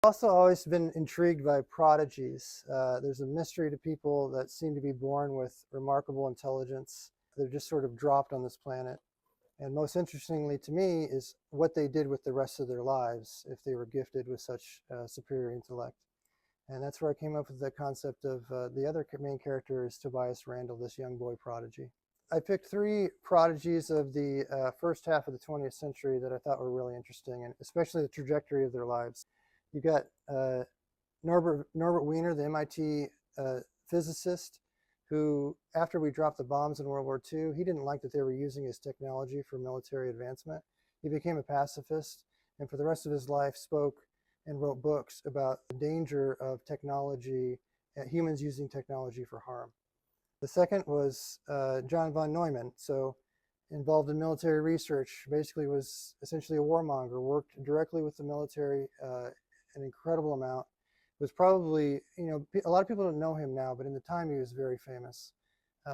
Also always been intrigued by prodigies. There's a mystery to people that seem to be born with remarkable intelligence. They're just sort of dropped on this planet. And most interestingly to me is what they did with the rest of their lives if they were gifted with such superior intellect. And that's where I came up with the concept of the other main character is Tobias Randall, this young boy prodigy. I picked three prodigies of the first half of the 20th century that I thought were really interesting, and especially the trajectory of their lives. You got Norbert Wiener, the MIT physicist, who, after we dropped the bombs in World War II, he didn't like that they were using his technology for military advancement. He became a pacifist, and for the rest of his life spoke and wrote books about the danger of technology, humans using technology for harm. The second was John von Neumann, so involved in military research, basically was essentially a warmonger, worked directly with the military an incredible amount. Was probably, a lot of people don't know him now, but in the time he was very famous.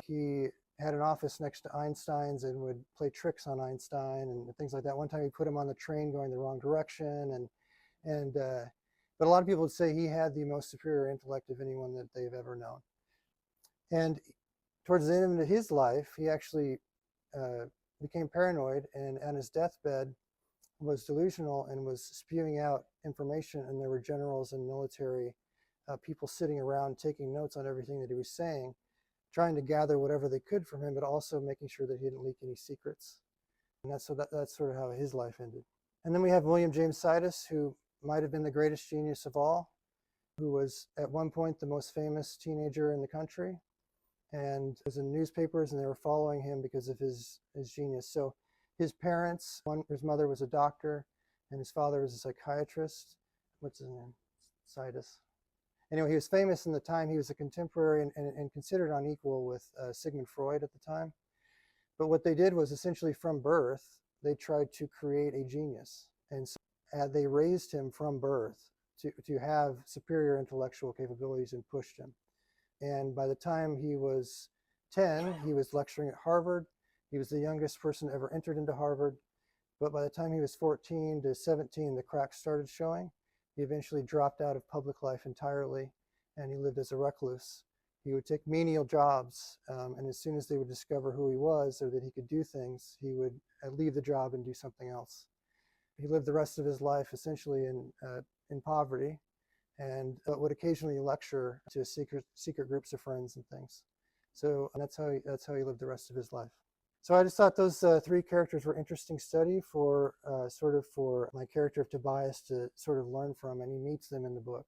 He had an office next to Einstein's and would play tricks on Einstein and things like that. One time he put him on the train going the wrong direction, but a lot of people would say he had the most superior intellect of anyone that they've ever known. And towards the end of his life, he actually became paranoid, and on his deathbed was delusional and was spewing out information, and there were generals and military people sitting around taking notes on everything that he was saying, trying to gather whatever they could from him, but also making sure that he didn't leak any secrets. And that's sort of how his life ended. And then we have William James Sidus, who might have been the greatest genius of all, who was at one point the most famous teenager in the country, and was in newspapers, and they were following him because of his genius. So his parents, his mother was a doctor, and his father was a psychiatrist. What's his name? Sidus. Anyway, he was famous in the time. He was a contemporary and considered on equal with Sigmund Freud at the time. But what they did was essentially from birth, they tried to create a genius. And so they raised him from birth to have superior intellectual capabilities and pushed him. And by the time he was 10, he was lecturing at Harvard. He was the youngest person ever entered into Harvard. But by the time he was 14 to 17, the cracks started showing. He eventually dropped out of public life entirely, and he lived as a recluse. He would take menial jobs, and as soon as they would discover who he was or that he could do things, he would leave the job and do something else. He lived the rest of his life essentially in poverty, and would occasionally lecture to secret groups of friends and things. So that's how he lived the rest of his life. So I just thought those three characters were interesting study for for my character of Tobias to sort of learn from, and he meets them in the book.